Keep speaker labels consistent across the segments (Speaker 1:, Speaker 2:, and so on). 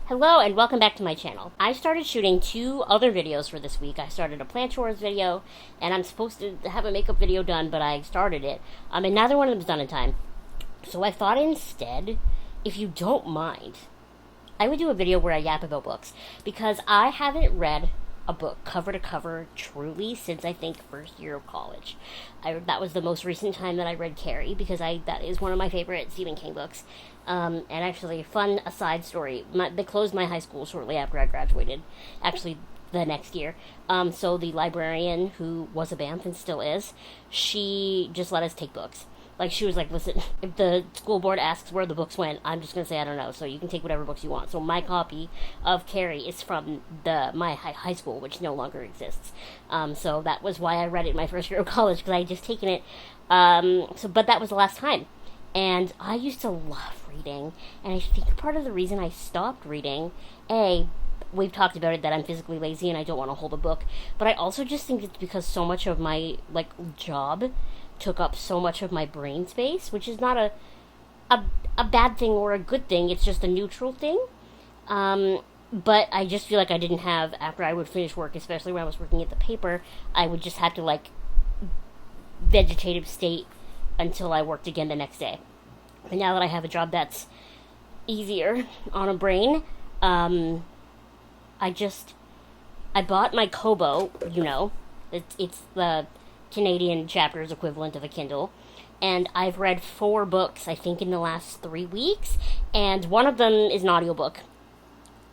Speaker 1: Hello and welcome back to my channel. I started shooting 2 other videos for this week. I started a plant chores video, and I'm supposed to have a makeup video done, but I started it. And neither one of them is done in time. So I thought instead, if you don't mind, I would do a video where I yap about books. Because I haven't read a book cover to cover truly since I think first year of college. That was the most recent time that I read Carrie, because that is one of my favorite Stephen King books. And actually, fun aside story, they closed my high school shortly after I graduated, actually the next year. So the librarian, who was a BAMF and still is, she just let us take books. Like, she was like, listen, if the school board asks where the books went, I'm just going to say I don't know, so you can take whatever books you want. So my copy of Carrie is from my high school, which no longer exists. So that was why I read it in my first year of college, because I had just taken it. But that was the last time. And I used to love reading, and I think part of the reason I stopped reading, we've talked about it, that I'm physically lazy and I don't want to hold a book, but I also just think it's because so much of my, job took up so much of my brain space, which is not a bad thing or a good thing, it's just a neutral thing. But I just feel like I didn't have, after I would finish work, especially when I was working at the paper, I would just have to, vegetative state until I worked again the next day. And now that I have a job that's easier on a brain, I bought my Kobo, it's the Canadian Chapter's equivalent of a Kindle, and I've read 4 books, I think, in the last 3 weeks, and one of them is an audiobook.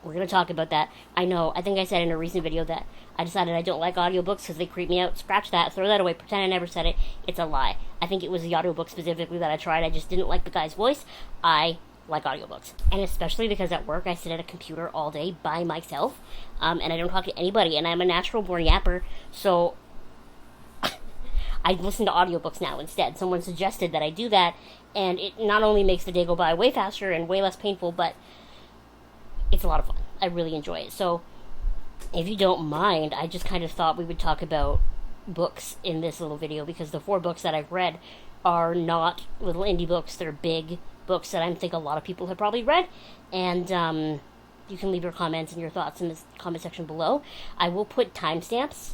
Speaker 1: We're going to talk about that. I know, I think I said in a recent video that I decided I don't like audiobooks because they creep me out. Scratch that, throw that away, pretend I never said it. It's a lie. I think it was the audiobook specifically that I tried. I just didn't like the guy's voice. I like audiobooks. And especially because at work I sit at a computer all day by myself, and I don't talk to anybody, and I'm a natural born yapper, so I listen to audiobooks now instead. Someone suggested that I do that, and it not only makes the day go by way faster and way less painful, but it's a lot of fun. I really enjoy it. So, if you don't mind, I just kind of thought we would talk about books in this little video, because the 4 books that I've read are not little indie books. They're big books that I think a lot of people have probably read, and you can leave your comments and your thoughts in the comment section below. I will put timestamps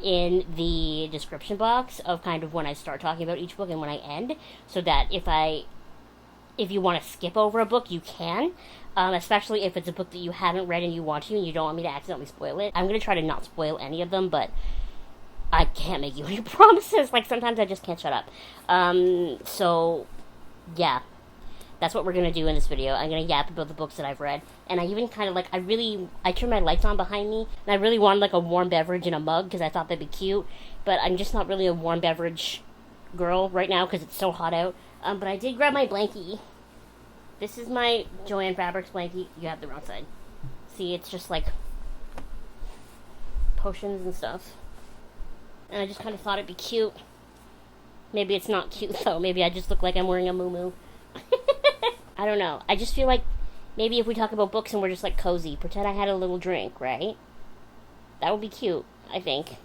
Speaker 1: in the description box of kind of when I start talking about each book and when I end, so that if you want to skip over a book, you can, especially if it's a book that you haven't read and you want to, and you don't want me to accidentally spoil it. I'm going to try to not spoil any of them, but I can't make you any promises. Sometimes I just can't shut up. So, yeah. That's what we're going to do in this video. I'm going to yap about the books that I've read. And I even kind of, I turned my lights on behind me, and I really wanted, a warm beverage in a mug, because I thought that'd be cute. But I'm just not really a warm beverage girl right now, because it's so hot out. But I did grab my blankie. This is my Joanne Fabrics blankie. You have the wrong side. See, it's just, potions and stuff. And I just kind of thought it'd be cute. Maybe it's not cute, though. Maybe I just look like I'm wearing a muumuu. I don't know. I just feel like maybe if we talk about books and we're just, cozy, pretend I had a little drink, right? That would be cute, I think.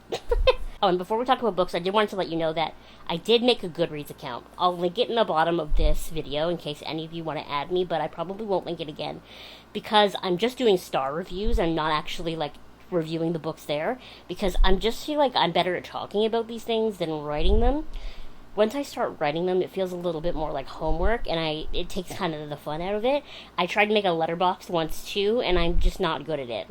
Speaker 1: Oh, and before we talk about books, I did want to let you know that I did make a Goodreads account. I'll link it in the bottom of this video in case any of you want to add me, but I probably won't link it again, because I'm just doing star reviews. I'm not actually, reviewing the books there, because I just feel like I'm better at talking about these things than writing them. Once I start writing them, it feels a little bit more like homework, and it takes kind of the fun out of it. I tried to make a letterbox once, too, and I'm just not good at it.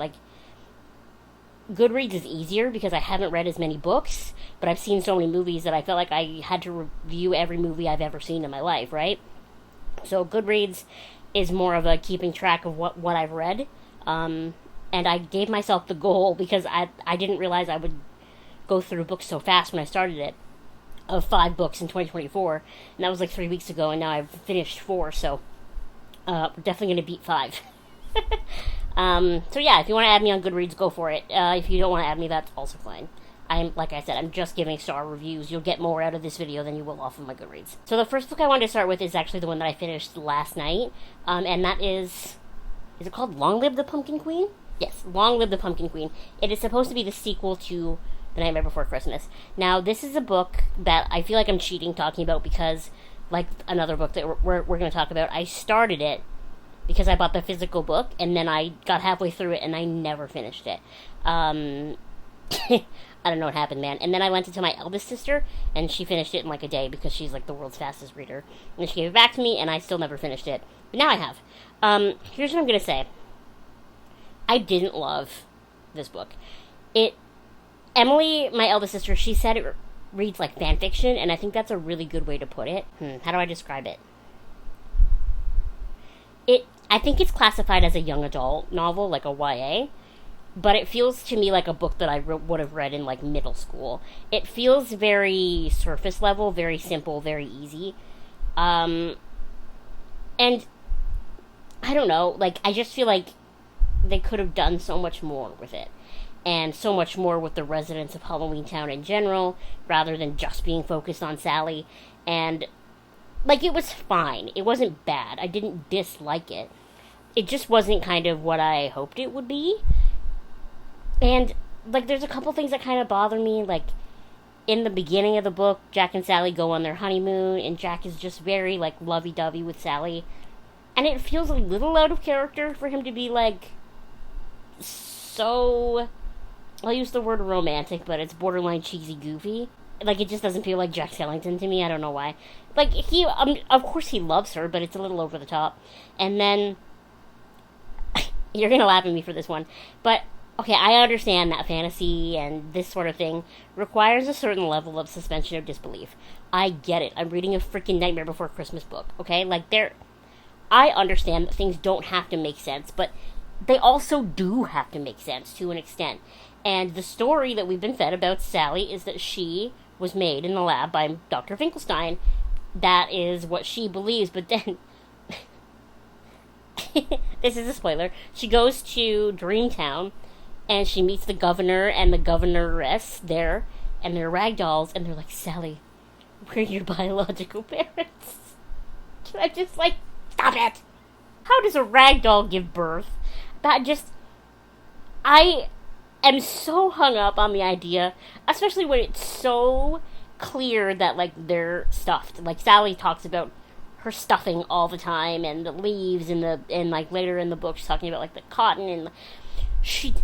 Speaker 1: Goodreads is easier because I haven't read as many books, but I've seen so many movies that I felt like I had to review every movie I've ever seen in my life, right? So Goodreads is more of a keeping track of what I've read, and I gave myself the goal, because I didn't realize I would go through books so fast when I started it, of 5 books in 2024, and that was 3 weeks ago, and now I've finished 4, so we're definitely going to beat 5. So yeah, if you want to add me on Goodreads, go for it. If you don't want to add me, that's also fine. Like I said, I'm just giving star reviews. You'll get more out of this video than you will off of my Goodreads. So the first book I wanted to start with is actually the one that I finished last night, and that is it called Long Live the Pumpkin Queen? Yes, Long Live the Pumpkin Queen. It is supposed to be the sequel to The Nightmare Before Christmas. Now, this is a book that I feel like I'm cheating talking about, because, like another book that we're going to talk about, I started it because I bought the physical book, and then I got halfway through it, and I never finished it. I don't know what happened, man. And then I lent it to my eldest sister, and she finished it in like a day, because she's like the world's fastest reader. And then she gave it back to me, and I still never finished it. But now I have. Here's what I'm going to say. I didn't love this book. Emily, my eldest sister, she said it reads like fan fiction, and I think that's a really good way to put it. How do I describe it? I think it's classified as a young adult novel, like a YA, but it feels to me like a book that I would have read in like middle school. It feels very surface level, very simple, very easy. And I don't know, like, I just feel like they could have done so much more with it. And so much more with the residents of Halloween Town in general, rather than just being focused on Sally. And, like, it was fine. It wasn't bad. I didn't dislike it. It just wasn't kind of what I hoped it would be. And, like, there's a couple things that kind of bother me. Like, in the beginning of the book, Jack and Sally go on their honeymoon, and Jack is just very, like, lovey-dovey with Sally. And it feels a little out of character for him to be, like, so... I'll use the word romantic, but it's borderline cheesy goofy. Like, it just doesn't feel like Jack Skellington to me. I don't know why. Like, of course he loves her, but it's a little over the top. And then... You're gonna laugh at me for this one. But, okay, I understand that fantasy and this sort of thing requires a certain level of suspension of disbelief. I get it. I'm reading a freaking Nightmare Before Christmas book, okay? Like, I understand that things don't have to make sense, but they also do have to make sense to an extent. And the story that we've been fed about Sally is that she was made in the lab by Dr. Finkelstein. That is what she believes, but then... this is a spoiler. She goes to Dreamtown, and she meets the governor and the governoress there, and they're ragdolls, and they're like, Sally, we're your biological parents. And I'm just like, stop it! How does a ragdoll give birth? I am so hung up on the idea, especially when it's so clear that, like, they're stuffed. Like, Sally talks about her stuffing all the time, and the leaves, and like, later in the book, she's talking about, like, the cotton, and she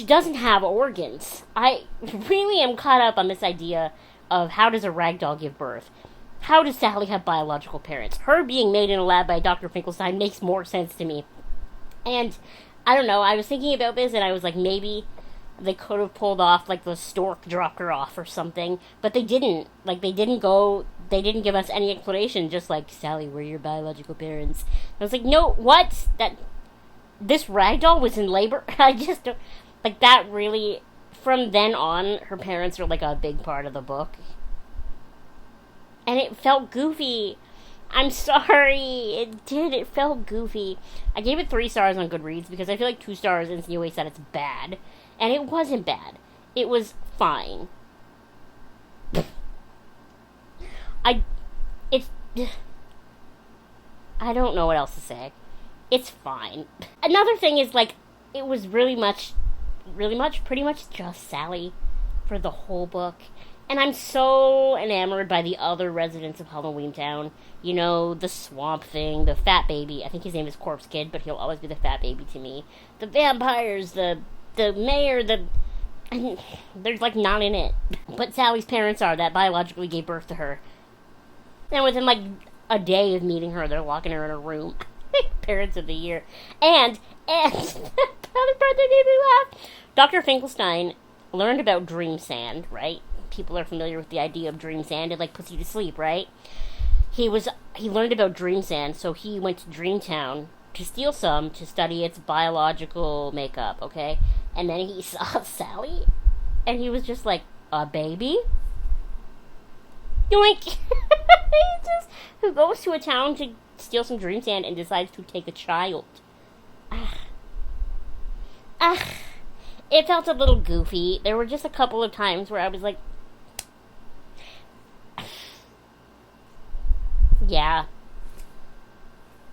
Speaker 1: doesn't have organs. I really am caught up on this idea of how does a ragdoll give birth? How does Sally have biological parents? Her being made in a lab by Dr. Finkelstein makes more sense to me. And, I don't know, I was thinking about this, and I was like, maybe they could have pulled off, like, the stork dropped her off or something, but they didn't. Like, they didn't give us any explanation, just like, Sally, we're your biological parents. And I was like, no, what? This ragdoll was in labor? I just don't, like, that really, from then on, her parents are, like, a big part of the book. And it felt goofy. I'm sorry. It felt goofy. I gave it 3 stars on Goodreads because I feel like 2 stars insinuates that it's bad. And it wasn't bad. It was fine. I don't know what else to say. It's fine. Another thing is, like, it was pretty much just Sally for the whole book. And I'm so enamored by the other residents of Halloween Town. You know, the swamp thing, the fat baby. I think his name is Corpse Kid, but he'll always be the fat baby to me. The vampires, the mayor, there's, like, none in it. But Sally's parents are, that biologically gave birth to her. And within, like, a day of meeting her, they're locking her in a room. Parents of the year. And, the other part that made me laugh, Dr. Finkelstein learned about dream sand, right? People are familiar with the idea of dream sand. It, like, puts you to sleep, right? He learned about dream sand, so he went to Dreamtown to steal some to study its biological makeup, okay? And then he saw Sally, and he was just like, a baby? Yoink! Who goes to a town to steal some dream sand and decides to take a child. It felt a little goofy. There were just a couple of times where I was like, yeah.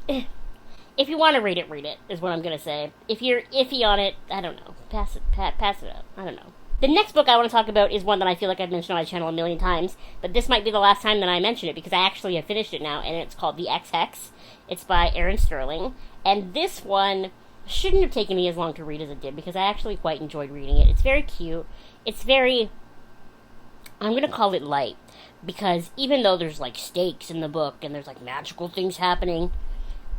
Speaker 1: If you want to read it, is what I'm going to say. If you're iffy on it, I don't know. Pass it up. I don't know. The next book I want to talk about is one that I feel like I've mentioned on my channel a million times, but this might be the last time that I mention it, because I actually have finished it now, and it's called The Ex Hex. It's by Aaron Sterling, And this one shouldn't have taken me as long to read as it did, because I actually quite enjoyed reading it. It's very cute. It's very, I'm going to call it light, because even though there's, like, stakes in the book, and there's, like, magical things happening,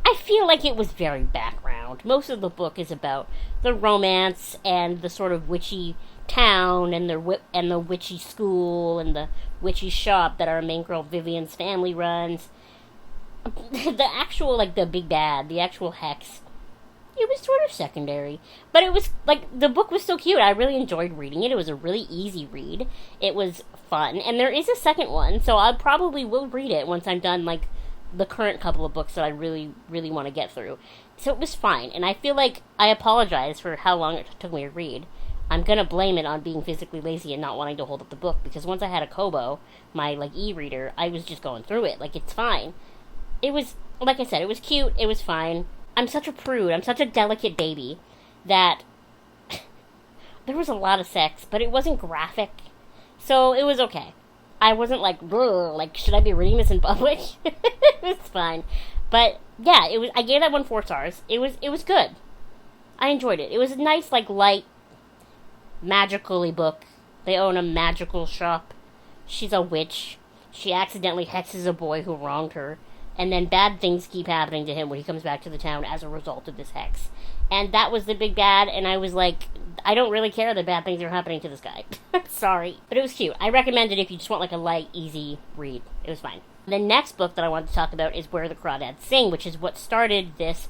Speaker 1: I feel like it was very background. Most of the book is about the romance and the sort of witchy town and the witchy school and the witchy shop that our main girl Vivian's family runs. The actual, like, the big bad, the actual Hex, it was sort of secondary. But it was, like, the book was so cute. I really enjoyed reading it. It was a really easy read. It was fun. And there is a second one, so I probably will read it once I'm done, like, the current couple of books that I really, really want to get through. So it was fine. And I feel like I apologize for how long it took me to read. I'm going to blame it on being physically lazy and not wanting to hold up the book, because once I had a Kobo, my, like, e-reader, I was just going through it. Like, it's fine. It was, like I said, it was cute. It was fine. I'm such a prude. I'm such a delicate baby that there was a lot of sex, but it wasn't graphic. So it was okay. I wasn't like, should I be reading this in public? It was fine. But yeah, it was. I gave that one 4 stars. It was good. I enjoyed it. It was a nice, like, light, magical-y book. They own a magical shop. She's a witch. She accidentally hexes a boy who wronged her. And then bad things keep happening to him when he comes back to the town as a result of this hex. And that was the big bad, and I was like, I don't really care that bad things are happening to this guy. Sorry. But it was cute. I recommend it if you just want, like, a light, easy read. It was fine. The next book that I wanted to talk about is Where the Crawdads Sing, which is what started this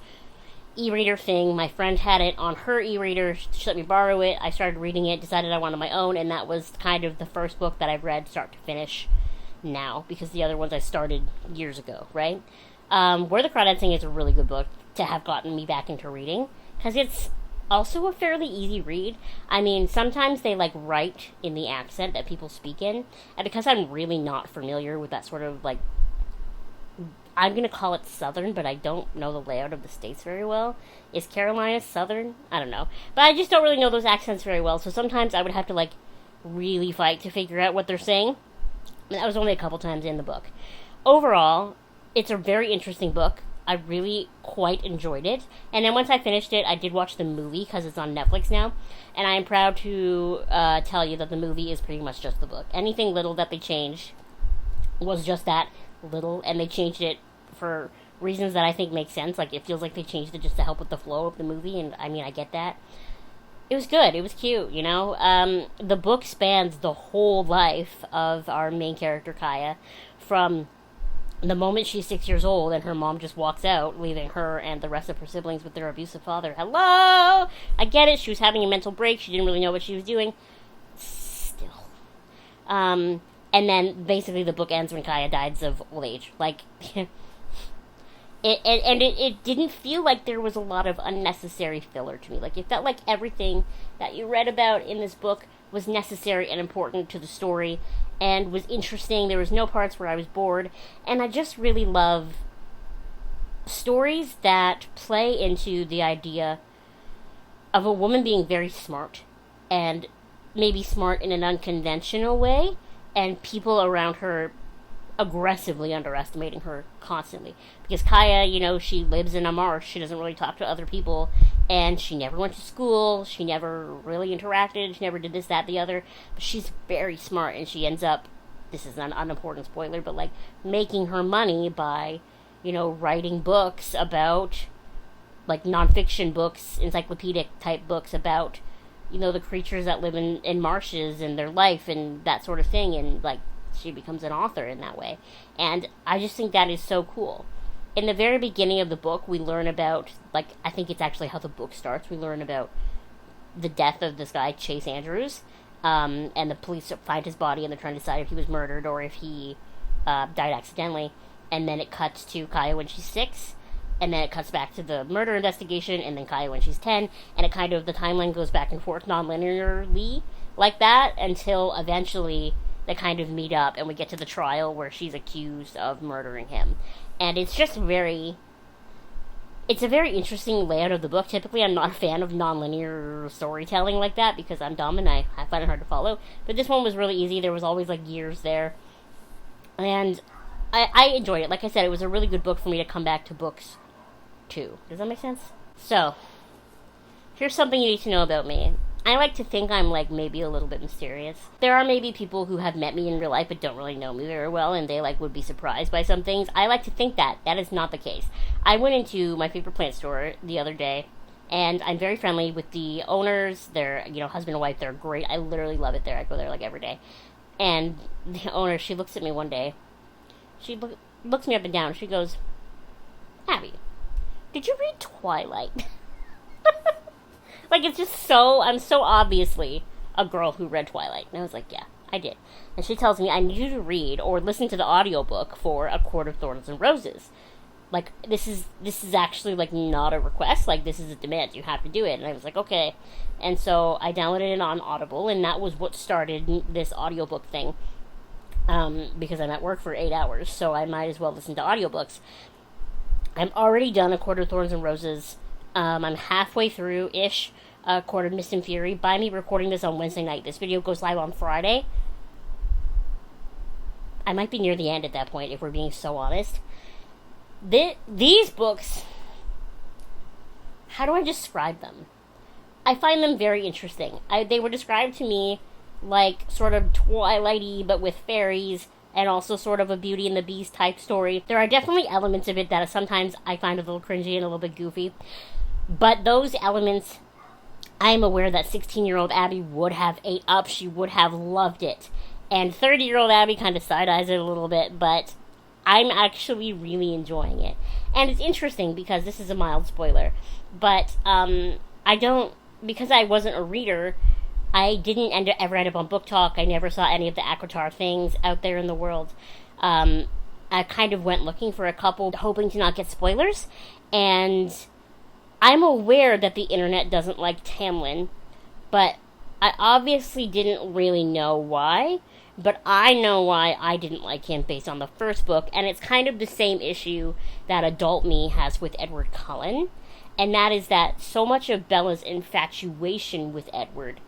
Speaker 1: e-reader thing. My friend had it on her e-reader. She let me borrow it. I started reading it, decided I wanted my own, and that was kind of the first book that I've read start to finish now, because the other ones I started years ago, right? Where the Crawdads Sing is a really good book to have gotten me back into reading, because it's also a fairly easy read. I mean, sometimes they, like, write in the accent that people speak in, and because I'm really not familiar with that sort of, like, I'm going to call it Southern, but I don't know the layout of the states very well. Is Carolina Southern? I don't know. But I just don't really know those accents very well, so sometimes I would have to, like, really fight to figure out what they're saying. And that was only a couple times in the book. Overall, it's a very interesting book. I really quite enjoyed it. And then once I finished it, I did watch the movie, because it's on Netflix now. And I am proud to tell you that the movie is pretty much just the book. Anything little that they changed was just that little, and they changed it for reasons that I think make sense. Like, it feels like they changed it just to help with the flow of the movie, and I mean, I get that. It was good. It was cute, you know? The book spans the whole life of our main character, Kaya, from the moment she's 6 years old and her mom just walks out, leaving her and the rest of her siblings with their abusive father. Hello! I get it. She was having a mental break. She didn't really know what she was doing. Still. And then, basically, the book ends when Kaya dies of old age. Like, It didn't feel like there was a lot of unnecessary filler to me. Like, it felt like everything that you read about in this book was necessary and important to the story and was interesting. There was no parts where I was bored. And I just really love stories that play into the idea of a woman being very smart, and maybe smart in an unconventional way, and people around her aggressively underestimating her constantly. Because Kaya, you know, she lives in a marsh. She doesn't really talk to other people. And she never went to school. She never really interacted. She never did this, that, the other. But she's very smart. And she ends up, this is an unimportant spoiler, but, like, making her money by, you know, writing books about, like, nonfiction books, encyclopedic type books about, you know, the creatures that live in marshes and their life and that sort of thing. And, like, she becomes an author in that way. And I just think that is so cool. In the very beginning of the book, we learn about, like, I think it's actually how the book starts. We learn about the death of this guy, Chase Andrews. And the police find his body and they're trying to decide if he was murdered or if he died accidentally. And then it cuts to Kaya when she's 6. And then it cuts back to the murder investigation, and then Kaya when she's 10. And it kind of, the timeline goes back and forth non-linearly like that until eventually they kind of meet up and we get to the trial where she's accused of murdering him. And it's just it's a very interesting layout of the book. Typically, I'm not a fan of non-linear storytelling like that because I'm dumb and I find it hard to follow. But this one was really easy. There was always, like, years there. And I enjoyed it. Like I said, it was a really good book for me to come back to books 2. Does that make sense? So, here's something you need to know about me. I like to think I'm, like, maybe a little bit mysterious. There are maybe people who have met me in real life but don't really know me very well, and they, like, would be surprised by some things. I like to think that. That is not the case. I went into my favorite plant store the other day, and I'm very friendly with the owners. They're, husband and wife. They're great. I literally love it there. I go there, like, every day. And the owner, she looks at me one day. She looks me up and down. She goes, Abby, did you read Twilight? Like, it's just I'm so obviously a girl who read Twilight. And I was like, yeah, I did. And she tells me I need you to read or listen to the audiobook for A Court of Thorns and Roses. Like, this is actually, like, not a request. Like, this is a demand. You have to do it. And I was like, okay. And so I downloaded it on Audible, and that was what started this audiobook thing. Because I'm at work for 8 hours, so I might as well listen to audiobooks. I'm already done A Court of Thorns and Roses. I'm halfway through-ish Court of Mist and Fury. By me recording this on Wednesday night, this video goes live on Friday. I might be near the end at that point, if we're being so honest. These books, how do I describe them? I find them very interesting. They were described to me like sort of Twilight-y, but with fairies, and also sort of a Beauty and the Beast type story. There are definitely elements of it that sometimes I find a little cringy and a little bit goofy. But those elements, I am aware that 16-year-old Abby would have ate up. She would have loved it. And 30-year-old Abby kind of side-eyes it a little bit, but I'm actually really enjoying it. And it's interesting because this is a mild spoiler. But because I wasn't a reader, I didn't ever end up on Book Talk. I never saw any of the ACOTAR things out there in the world. I kind of went looking for a couple, hoping to not get spoilers. And I'm aware that the internet doesn't like Tamlin, but I obviously didn't really know why. But I know why I didn't like him based on the first book, and it's kind of the same issue that adult me has with Edward Cullen. And that is that so much of Bella's infatuation with Edward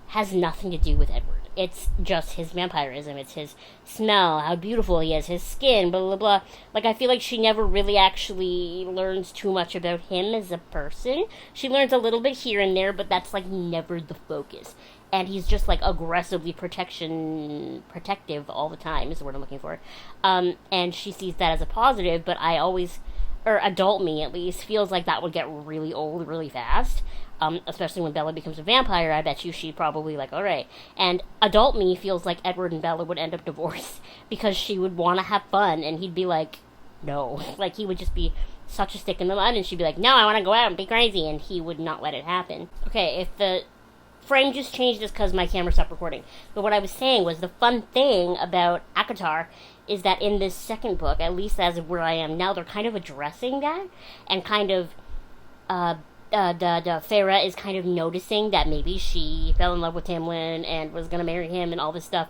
Speaker 1: has nothing to do with Edward. It's just his vampirism. It's his smell, how beautiful he is, his skin, blah, blah, blah. Like, I feel like she never really actually learns too much about him as a person. She learns a little bit here and there, but that's, like, never the focus. And he's just, like, aggressively protective all the time, is the word I'm looking for. And she sees that as a positive, but adult me, at least, feels like that would get really old really fast. Especially when Bella becomes a vampire, I bet you she'd probably like, alright. And adult me feels like Edward and Bella would end up divorced because she would want to have fun, and he'd be like, no. Like, he would just be such a stick in the mud, and she'd be like, no, I want to go out and be crazy, and he would not let it happen. Okay, if the frame just changed, it's because my camera stopped recording. But what I was saying was the fun thing about ACOTAR is that in this second book, at least as of where I am now, they're kind of addressing that, and kind of, Farah is kind of noticing that maybe she fell in love with Tamlin and was going to marry him and all this stuff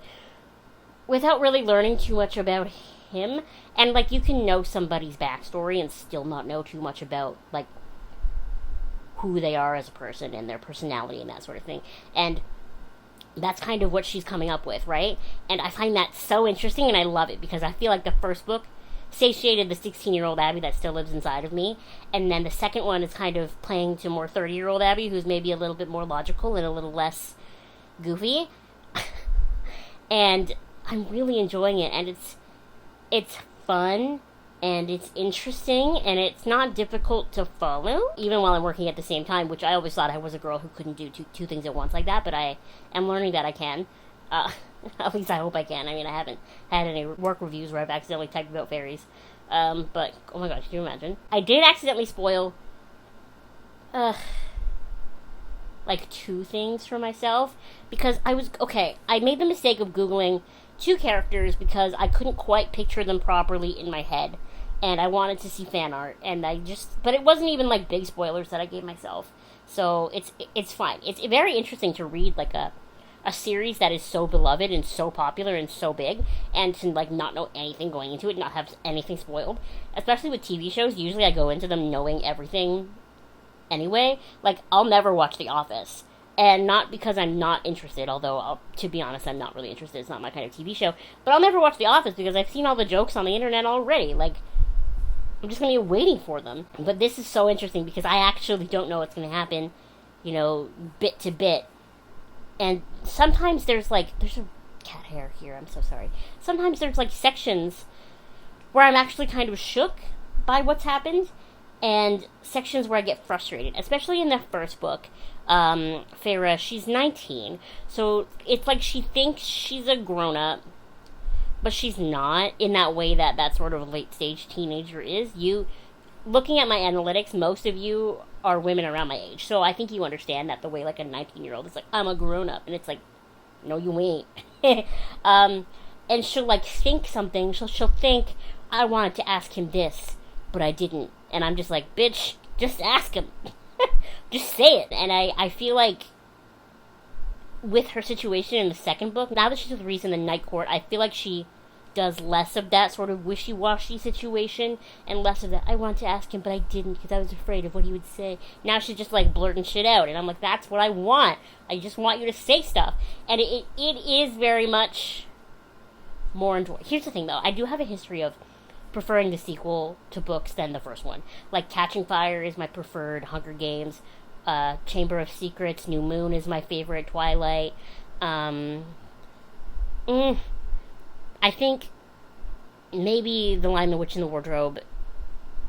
Speaker 1: without really learning too much about him. And, like, you can know somebody's backstory and still not know too much about, like, who they are as a person and their personality and that sort of thing. And that's kind of what she's coming up with, right? And I find that so interesting, and I love it because I feel like the first book satiated the 16-year-old Abby that still lives inside of me, and then the second one is kind of playing to more 30-year-old Abby, who's maybe a little bit more logical and a little less goofy. And I'm really enjoying it, and it's fun, and it's interesting, and it's not difficult to follow, even while I'm working at the same time, which I always thought I was a girl who couldn't do two things at once like that, but I am learning that I can. At least I hope I can. I mean, I haven't had any work reviews where I've accidentally typed about fairies. But, oh my gosh, can you imagine? I did accidentally spoil, like, 2 things for myself. Because I made the mistake of Googling 2 characters because I couldn't quite picture them properly in my head. And I wanted to see fan art. And but it wasn't even, like, big spoilers that I gave myself. So, it's fine. It's very interesting to read, like, a series that is so beloved and so popular and so big, and to, like, not know anything going into it, not have anything spoiled. Especially with TV shows, usually I go into them knowing everything anyway. Like, I'll never watch The Office. And not because I'm not interested, although, to be honest, I'm not really interested. It's not my kind of TV show. But I'll never watch The Office because I've seen all the jokes on the internet already. Like, I'm just going to be waiting for them. But this is so interesting because I actually don't know what's going to happen, bit to bit. And sometimes there's a cat hair here, I'm so sorry. Sometimes there's sections where I'm actually kind of shook by what's happened, and sections where I get frustrated, especially in the first book. Feyre, she's 19, so it's like she thinks she's a grown-up, but she's not in that way that sort of late-stage teenager is. Looking at my analytics, most of you are women around my age, so I think you understand that the way a 19-year-old is I'm a grown-up, and it's no, you ain't. And she'll think something, she'll think, I wanted to ask him this, but I didn't, and I'm just bitch, just ask him. Just say it. And I feel like with her situation in the second book, now that she's with Rhys in the Night Court, I feel like she does less of that sort of wishy-washy situation and less of that, I wanted to ask him, but I didn't because I was afraid of what he would say. Now she's just blurting shit out, and I'm that's what I want. I just want you to say stuff. And it is very much more enjoyable. Here's the thing, though. I do have a history of preferring the sequel to books than the first one. Catching Fire is my preferred Hunger Games. Chamber of Secrets, New Moon is my favorite Twilight. I think maybe The Lion, the Witch, and the Wardrobe.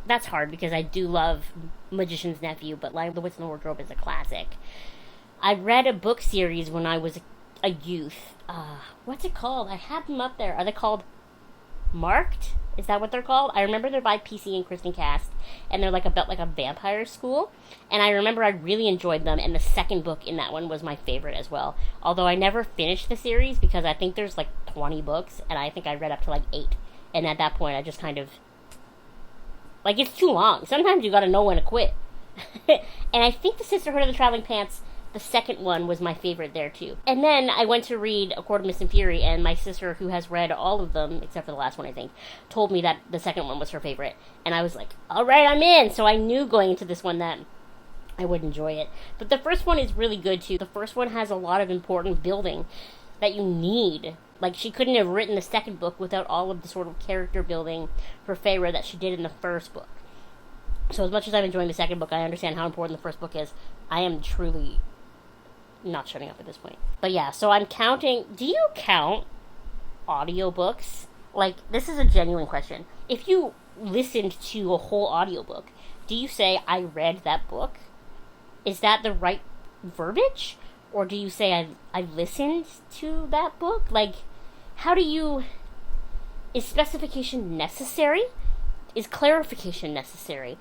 Speaker 1: That's hard because I do love Magician's Nephew, but Lion, the Witch, and the Wardrobe is a classic. I read a book series when I was a youth. What's it called? I have them up there. Are they called Marked? Is that what they're called? I remember they're by PC and Kristen Cast, and they're about a vampire school. And I remember I really enjoyed them, and the second book in that one was my favorite as well. Although I never finished the series because I think there's 20 books, and I think I read up to 8. And at that point, I just kind of it's too long. Sometimes you gotta know when to quit. And I think the Sisterhood of the Traveling Pants, the second one, was my favorite there too. And then I went to read A Court of Mist and Fury, and my sister, who has read all of them except for the last one, I think, told me that the second one was her favorite. And I was alright, I'm in. So I knew going into this one that I would enjoy it. But the first one is really good too. The first one has a lot of important building that you need. She couldn't have written the second book without all of the sort of character building for Feyre that she did in the first book. So as much as I'm enjoying the second book, I understand how important the first book is. I am truly not shutting up at this point. But yeah, so I'm counting. Do you count audiobooks? This is a genuine question. If you listened to a whole audiobook, do you say, I read that book? Is that the right verbiage? Or do you say, I listened to that book? How do you... Is specification necessary? Is clarification necessary?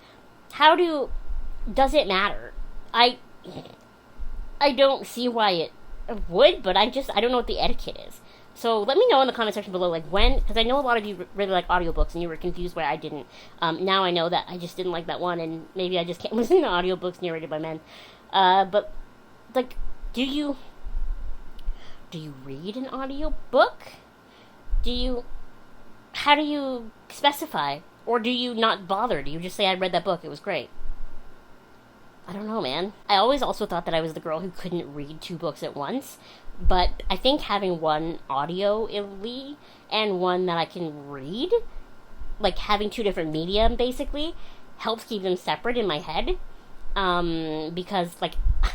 Speaker 1: Does it matter? I don't see why it would, but I don't know what the etiquette is. So let me know in the comment section below, when, because I know a lot of you really like audiobooks, and you were confused why I didn't. Now I know that I just didn't like that one, and maybe I just can't listen to audiobooks narrated by men. But, do you read an audiobook? How do you specify? Or do you not bother? Do you just say, I read that book, it was great? I don't know, man. I always also thought that I was the girl who couldn't read 2 books at once, but I think having one audio-ily and one that I can read, having 2 different medium, basically, helps keep them separate in my head, because,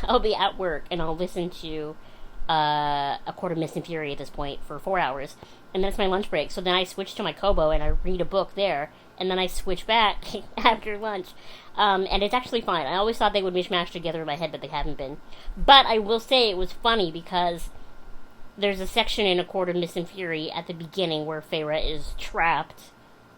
Speaker 1: I'll be at work and I'll listen to A Court of Mist and Fury at this point for 4 hours, and then it's my lunch break, so then I switch to my Kobo and I read a book there, and then I switch back after lunch. And it's actually fine. I always thought they would mishmash together in my head, but they haven't been. But I will say it was funny because there's a section in A Court of Mist and Fury at the beginning where Feyre is trapped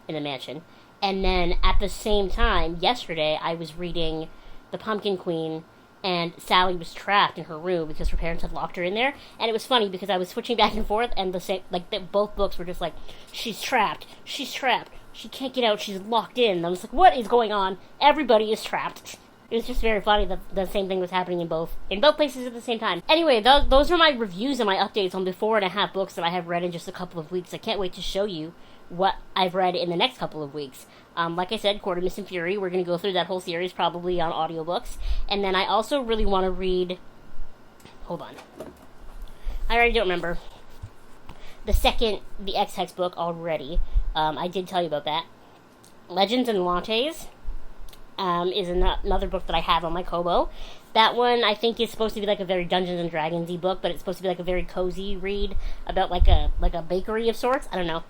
Speaker 1: in a mansion. And then at the same time, yesterday, I was reading The Pumpkin Queen, and Sally was trapped in her room because her parents had locked her in there. And it was funny because I was switching back and forth, and both books were just she's trapped, she can't get out, she's locked in. And I was what is going on? Everybody is trapped. It was just very funny that the same thing was happening in both places at the same time. Anyway, those are my reviews and my updates on the 4.5 books that I have read in just a couple of weeks. I can't wait to show you what I've read in the next couple of weeks. Like I said, Court of Mist and Fury, we're going to go through that whole series probably on audiobooks. And then I also really want to read... Hold on. I already don't remember. The Ex Hex book already. I did tell you about that. Legends and Lattes is another book that I have on my Kobo. That one, I think, is supposed to be like a very Dungeons and Dragons-y book, but it's supposed to be like a very cozy read about like a bakery of sorts. I don't know.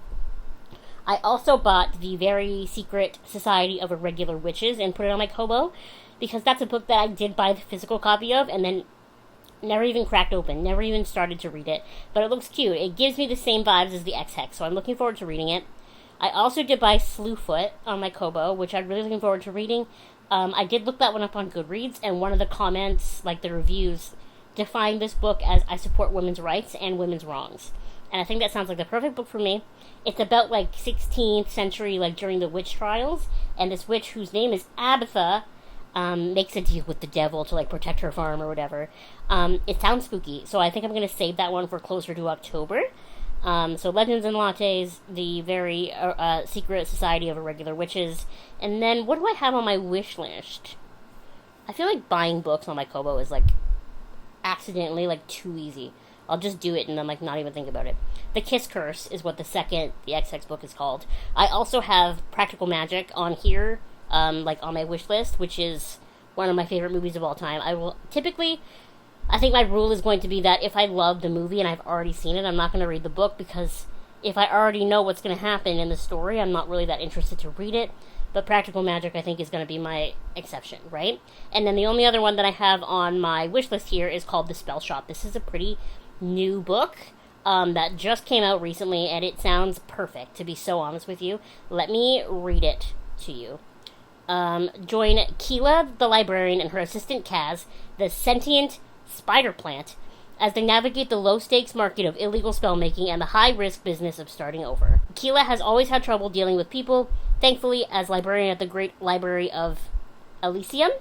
Speaker 1: I also bought The Very Secret Society of Irregular Witches and put it on my Kobo, because that's a book that I did buy the physical copy of and then never even cracked open, never even started to read it. But it looks cute. It gives me the same vibes as the Ex Hex, so I'm looking forward to reading it. I also did buy Slewfoot on my Kobo, which I'm really looking forward to reading. I did look that one up on Goodreads, and one of the comments, like the reviews, defined this book as I support women's rights and women's wrongs. And I think that sounds like the perfect book for me. It's about, like, 16th century, like, during the witch trials, and this witch, whose name is Abatha, makes a deal with the devil to, like, protect her farm or whatever. It sounds spooky, so I think I'm going to save that one for closer to October. So Legends and Lattes, The Very Secret Society of Irregular Witches, and then what do I have on my wish list? I feel like buying books on my Kobo is, like, accidentally, like, too easy. I'll just do it and then, like, not even think about it. The Kiss Curse is what the Ex Hex book is called. I also have Practical Magic on here, like, on my wish list, which is one of my favorite movies of all time. I think my rule is going to be that if I love the movie and I've already seen it, I'm not going to read the book, because if I already know what's going to happen in the story, I'm not really that interested to read it. But Practical Magic, I think, is going to be my exception, right? And then the only other one that I have on my wish list here is called The Spell Shop. This is a pretty new book that just came out recently, and it sounds perfect, to be so honest with you. Let me read it to you. Join Keela, the librarian, and her assistant Kaz, the sentient spider plant, as they navigate the low-stakes market of illegal spellmaking and the high-risk business of starting over. Keela has always had trouble dealing with people. Thankfully, as librarian at the Great Library of Elysium,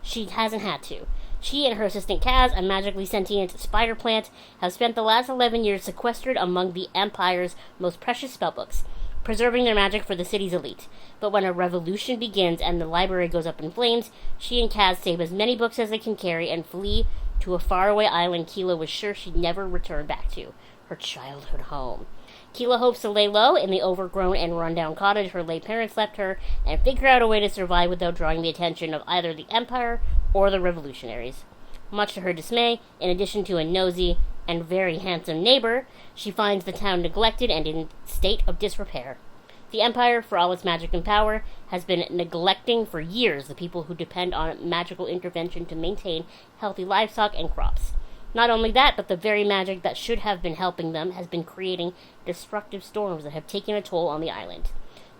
Speaker 1: she hasn't had to. She and her assistant Kaz, a magically sentient spider plant, have spent the last 11 years sequestered among the Empire's most precious spellbooks, preserving their magic for the city's elite. But when a revolution begins and the library goes up in flames, she and Kaz save as many books as they can carry and flee to a faraway island Keela was sure she'd never return back to, her childhood home. Keela hopes to lay low in the overgrown and rundown cottage her late parents left her and figure out a way to survive without drawing the attention of either the Empire or the revolutionaries. Much to her dismay, in addition to a nosy and very handsome neighbor, she finds the town neglected and in state of disrepair. The Empire, for all its magic and power, has been neglecting for years the people who depend on magical intervention to maintain healthy livestock and crops. Not only that, but the very magic that should have been helping them has been creating destructive storms that have taken a toll on the island.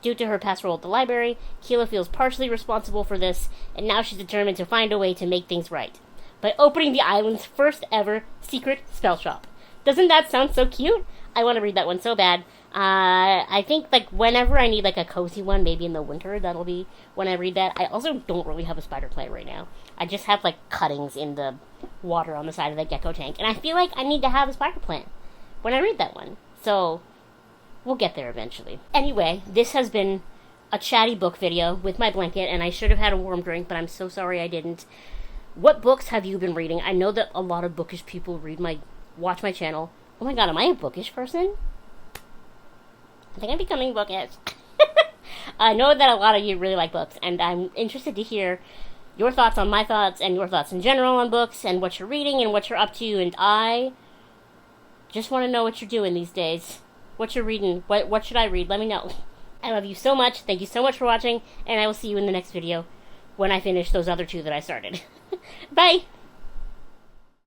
Speaker 1: Due to her past role at the library, Keela feels partially responsible for this, and now she's determined to find a way to make things right, by opening the island's first ever secret spell shop. Doesn't that sound so cute? I want to read that one so bad. I think, like, whenever I need, like, a cozy one, maybe in the winter, that'll be when I read that. I also don't really have a spider plant right now. I just have, like, cuttings in the water on the side of the gecko tank, and I feel like I need to have a spider plant when I read that one. So, we'll get there eventually. Anyway, this has been a chatty book video with my blanket, and I should have had a warm drink, but I'm so sorry I didn't. What books have you been reading? I know that a lot of bookish people watch my channel. Oh my god, am I a bookish person? I think I'm becoming bookish. I know that a lot of you really like books, and I'm interested to hear your thoughts on my thoughts and your thoughts in general on books and what you're reading and what you're up to, and I just want to know what you're doing these days. What you're reading. What should I read? Let me know. I love you so much. Thank you so much for watching, and I will see you in the next video when I finish those other two that I started. Bye!